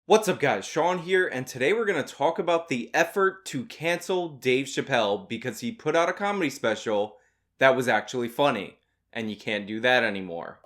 What's up guys, Sean here, and today we're going to talk about the effort to cancel Dave Chappelle because he put out a comedy special that was actually funny, and you can't do that anymore.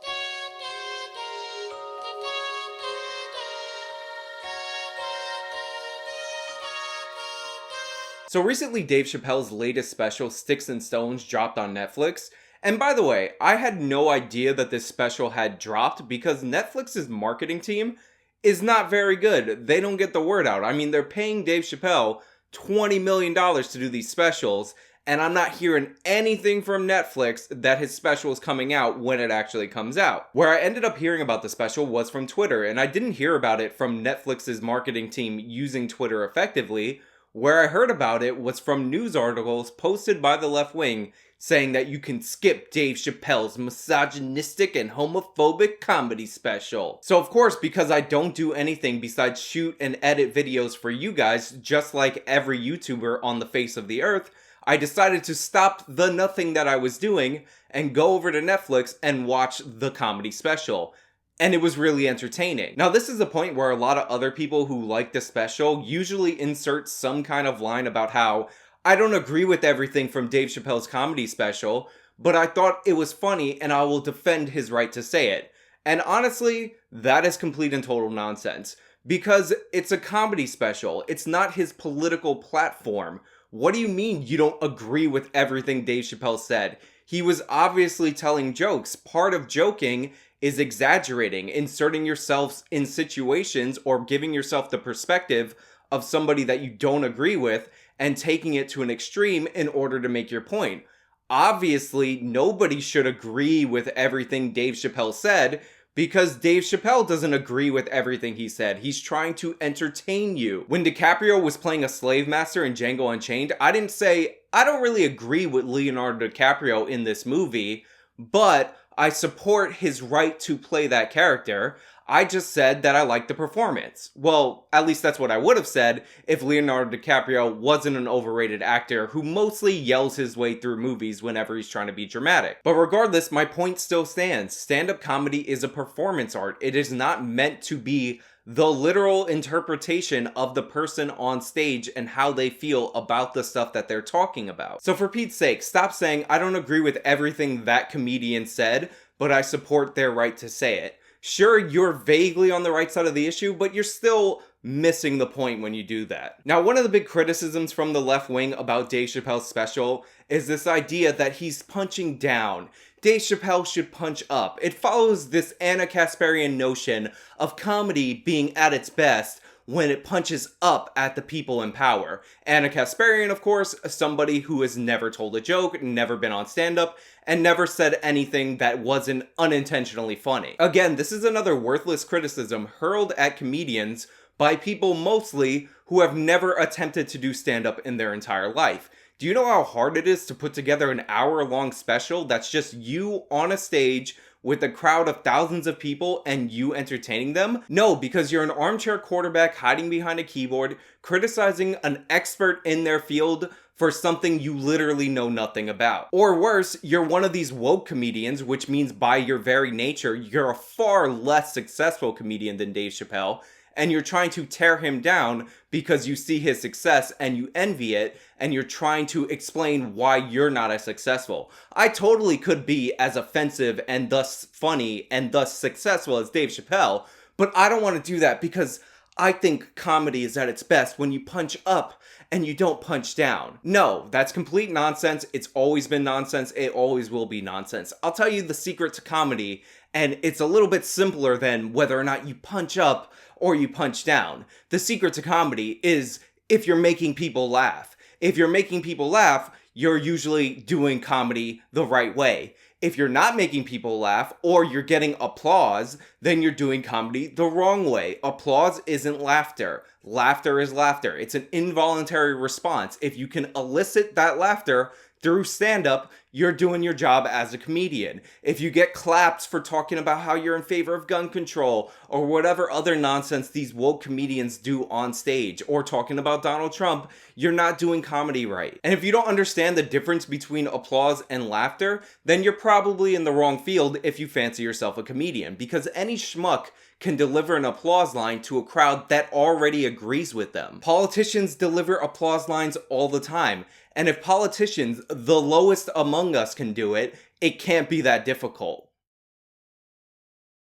So recently Dave Chappelle's latest special, Sticks and Stones, dropped on Netflix. And by the way, I had no idea that this special had dropped because Netflix's marketing team is not very good. They don't get the word out. I mean, they're paying Dave Chappelle $20 million to do these specials, and I'm not hearing anything from Netflix that his special is coming out when it actually comes out. Where I ended up hearing about the special was from Twitter, and I didn't hear about it from Netflix's marketing team using Twitter effectively. Where I heard about it was from news articles posted by the left wing saying that you can skip Dave Chappelle's misogynistic and homophobic comedy special. So of course, because I don't do anything besides shoot and edit videos for you guys, just like every YouTuber on the face of the earth, I decided to stop the nothing that I was doing and go over to Netflix and watch the comedy special. And it was really entertaining. Now, this is a point where a lot of other people who like the special usually insert some kind of line about how I don't agree with everything from Dave Chappelle's comedy special, but I thought it was funny and I will defend his right to say it. And honestly, that is complete and total nonsense. Because it's a comedy special. It's not his political platform. What do you mean you don't agree with everything Dave Chappelle said? He was obviously telling jokes. Part of joking is exaggerating, inserting yourselves in situations or giving yourself the perspective of somebody that you don't agree with and taking it to an extreme in order to make your point. Obviously, nobody should agree with everything Dave Chappelle said because Dave Chappelle doesn't agree with everything he said. He's trying to entertain you. When DiCaprio was playing a slave master in Django Unchained, I didn't say, I don't really agree with Leonardo DiCaprio in this movie, but I support his right to play that character. I just said that I liked the performance. Well, at least that's what I would have said if Leonardo DiCaprio wasn't an overrated actor who mostly yells his way through movies whenever he's trying to be dramatic. But regardless, my point still stands. Stand-up comedy is a performance art. It is not meant to be the literal interpretation of the person on stage and how they feel about the stuff that they're talking about. So for Pete's sake, stop saying, I don't agree with everything that comedian said, but I support their right to say it. Sure, you're vaguely on the right side of the issue, but you're still missing the point when you do that. Now, one of the big criticisms from the left wing about Dave Chappelle's special is this idea that he's punching down. Dave Chappelle should punch up. It follows this Anna Kasparian notion of comedy being at its best when it punches up at the people in power. Anna Kasparian, of course, somebody who has never told a joke, never been on stand-up, and never said anything that wasn't unintentionally funny. Again, this is another worthless criticism hurled at comedians by people mostly who have never attempted to do stand-up in their entire life. Do you know how hard it is to put together an hour-long special that's just you on a stage with a crowd of thousands of people and you entertaining them? No, because you're an armchair quarterback hiding behind a keyboard, criticizing an expert in their field for something you literally know nothing about. Or worse, you're one of these woke comedians, which means by your very nature, you're a far less successful comedian than Dave Chappelle, and you're trying to tear him down because you see his success and you envy it, and you're trying to explain why you're not as successful. I totally could be as offensive and thus funny and thus successful as Dave Chappelle, but I don't want to do that because I think comedy is at its best when you punch up and you don't punch down. No, that's complete nonsense. It's always been nonsense. It always will be nonsense. I'll tell you the secret to comedy, and it's a little bit simpler than whether or not you punch up or you punch down. The secret to comedy is if you're making people laugh. If you're making people laugh, you're usually doing comedy the right way. If you're not making people laugh or you're getting applause, then you're doing comedy the wrong way. Applause isn't laughter. Laughter is laughter. It's an involuntary response. If you can elicit that laughter through stand-up, you're doing your job as a comedian. If you get claps for talking about how you're in favor of gun control or whatever other nonsense these woke comedians do on stage, or talking about Donald Trump, you're not doing comedy right. And if you don't understand the difference between applause and laughter, then you're probably in the wrong field if you fancy yourself a comedian, because any schmuck can deliver an applause line to a crowd that already agrees with them. Politicians deliver applause lines all the time, and if politicians, the lowest among us, can do it, it can't be that difficult.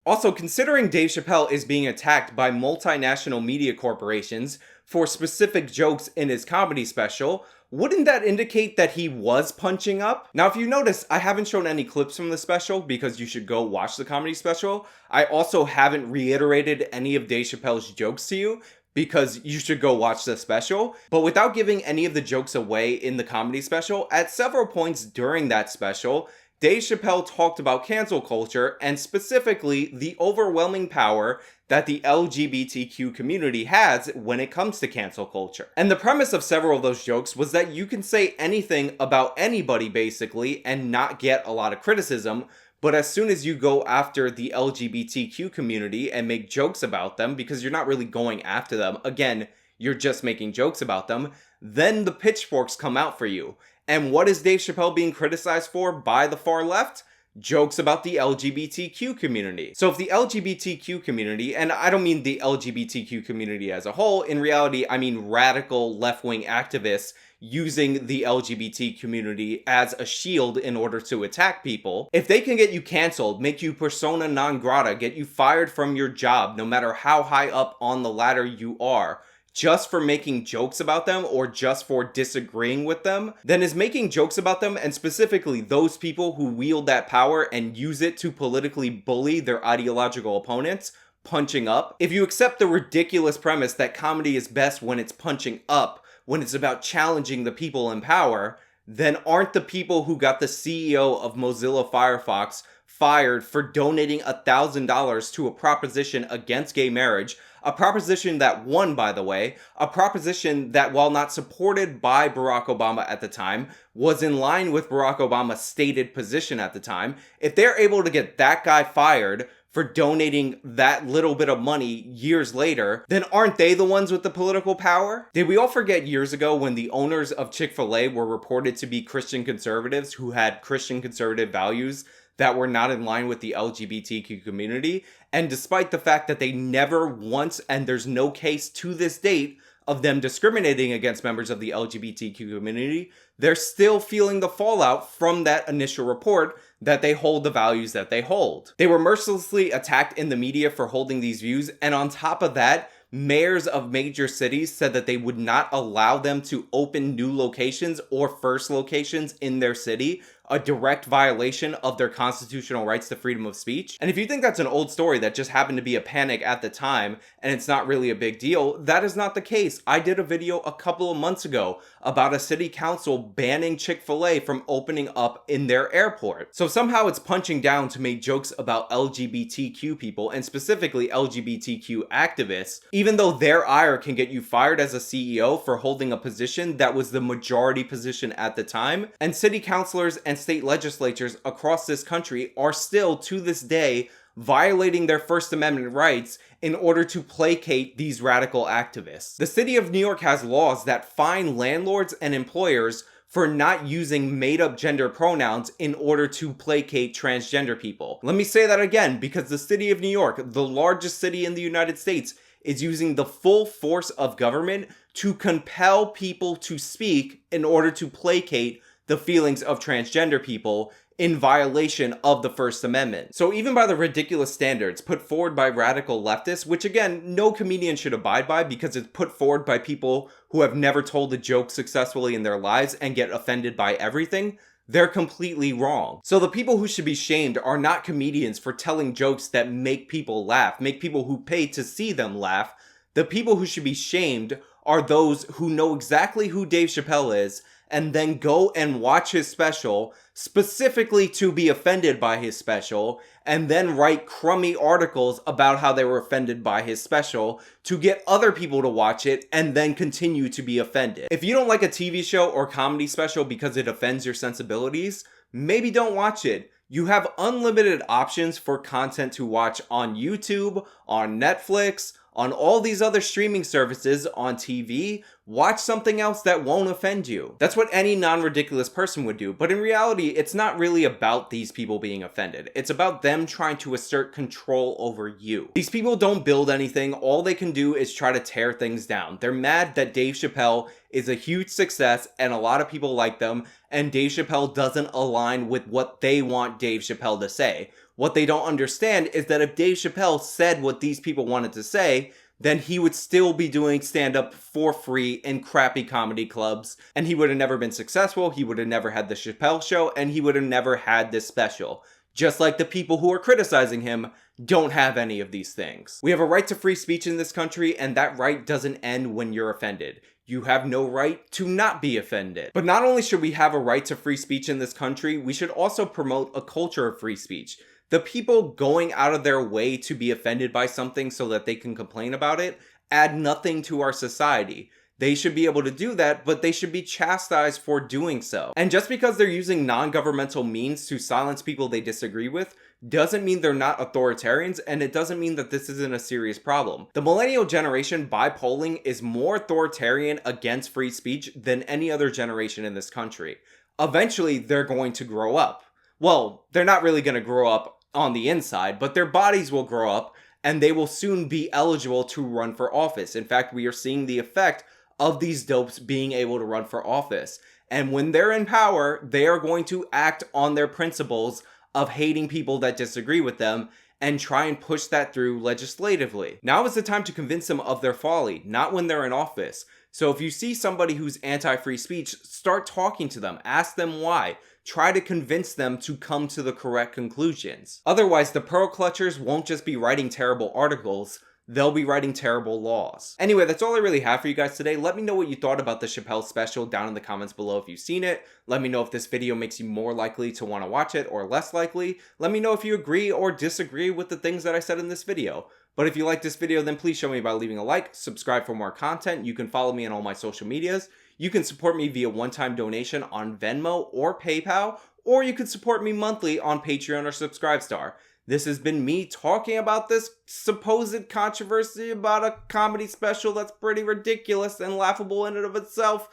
Also, considering Dave Chappelle is being attacked by multinational media corporations for specific jokes in his comedy special, wouldn't that indicate that he was punching up? Now, if you notice, I haven't shown any clips from the special because you should go watch the comedy special. I also haven't reiterated any of Dave Chappelle's jokes to you because you should go watch the special. But without giving any of the jokes away in the comedy special, at several points during that special, Dave Chappelle talked about cancel culture and specifically the overwhelming power that the LGBTQ community has when it comes to cancel culture. And the premise of several of those jokes was that you can say anything about anybody basically and not get a lot of criticism, but as soon as you go after the LGBTQ community and make jokes about them, because you're not really going after them, again, you're just making jokes about them, then the pitchforks come out for you. And what is Dave Chappelle being criticized for by the far left? Jokes about the LGBTQ community. So if the LGBTQ community, and I don't mean the LGBTQ community as a whole, in reality, I mean radical left-wing activists using the LGBT community as a shield in order to attack people. If they can get you canceled, make you persona non grata, get you fired from your job, no matter how high up on the ladder you are, just for making jokes about them or just for disagreeing with them, then is making jokes about them, and specifically those people who wield that power and use it to politically bully their ideological opponents, punching up? If you accept the ridiculous premise that comedy is best when it's punching up, when it's about challenging the people in power, then aren't the people who got the CEO of Mozilla Firefox fired for donating $1,000 to a proposition against gay marriage, a proposition that won, by the way, a proposition that, while not supported by Barack Obama at the time, was in line with Barack Obama's stated position at the time? If they're able to get that guy fired for donating that little bit of money years later, then aren't they the ones with the political power? Did we all forget years ago when the owners of Chick-fil-A were reported to be Christian conservatives who had Christian conservative values that were not in line with the LGBTQ community? And despite the fact that they never once, and there's no case to this date of them discriminating against members of the LGBTQ community, they're still feeling the fallout from that initial report that they hold the values that they hold. They were mercilessly attacked in the media for holding these views, and on top of that, mayors of major cities said that they would not allow them to open new locations or first locations in their city, a direct violation of their constitutional rights to freedom of speech. And if you think that's an old story that just happened to be a panic at the time and it's not really a big deal, that is not the case. I did a video a couple of months ago about a city council banning Chick-fil-A from opening up in their airport. So somehow it's punching down to make jokes about LGBTQ people, and specifically LGBTQ activists, even though their ire can get you fired as a CEO for holding a position that was the majority position at the time. And city councilors and state legislatures across this country are still, to this day, violating their First Amendment rights in order to placate these radical activists. The city of New York has laws that fine landlords and employers for not using made-up gender pronouns in order to placate transgender people. Let me say that again, because the city of New York, the largest city in the United States, is using the full force of government to compel people to speak in order to placate the feelings of transgender people in violation of the First Amendment. So even by the ridiculous standards put forward by radical leftists, which again, no comedian should abide by because it's put forward by people who have never told a joke successfully in their lives and get offended by everything, they're completely wrong. So the people who should be shamed are not comedians for telling jokes that make people laugh, make people who pay to see them laugh. The people who should be shamed are those who know exactly who Dave Chappelle is and then go and watch his special specifically to be offended by his special, and then write crummy articles about how they were offended by his special to get other people to watch it and then continue to be offended. If you don't like a TV show or comedy special because it offends your sensibilities, maybe don't watch it. You have unlimited options for content to watch on YouTube, on Netflix, on all these other streaming services, on TV. Watch something else that won't offend you. That's what any non-ridiculous person would do. But in reality, it's not really about these people being offended. It's about them trying to assert control over you. These people don't build anything. All they can do is try to tear things down. They're mad that Dave Chappelle is a huge success and a lot of people like them, and Dave Chappelle doesn't align with what they want Dave Chappelle to say. What they don't understand is that if Dave Chappelle said what these people wanted to say, then he would still be doing stand-up for free in crappy comedy clubs, and he would have never been successful, he would have never had the Chappelle Show, and he would have never had this special. Just like the people who are criticizing him don't have any of these things. We have a right to free speech in this country, and that right doesn't end when you're offended. You have no right to not be offended. But not only should we have a right to free speech in this country, we should also promote a culture of free speech. The people going out of their way to be offended by something so that they can complain about it add nothing to our society. They should be able to do that, but they should be chastised for doing so. And just because they're using non-governmental means to silence people they disagree with doesn't mean they're not authoritarians, and it doesn't mean that this isn't a serious problem. The millennial generation, by polling, is more authoritarian against free speech than any other generation in this country. Eventually, they're going to grow up. Well, they're not really going to grow up on the inside, but their bodies will grow up and they will soon be eligible to run for office. In fact, we are seeing the effect of these dopes being able to run for office. And when they're in power, they are going to act on their principles of hating people that disagree with them and try and push that through legislatively. Now is the time to convince them of their folly, not when they're in office. So if you see somebody who's anti-free speech, start talking to them, ask them why. Try to convince them to come to the correct conclusions. Otherwise, the pearl clutchers won't just be writing terrible articles, they'll be writing terrible laws. Anyway, that's all I really have for you guys today. Let me know what you thought about the Chappelle special down in the comments below if you've seen it. Let me know if this video makes you more likely to want to watch it or less likely. Let me know if you agree or disagree with the things that I said in this video. But if you like this video, then please show me by leaving a like, subscribe for more content. You can follow me on all my social medias. You can support me via one-time donation on Venmo or PayPal, or you can support me monthly on Patreon or Subscribestar. This has been me talking about this supposed controversy about a comedy special that's pretty ridiculous and laughable in and of itself.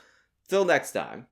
Till next time.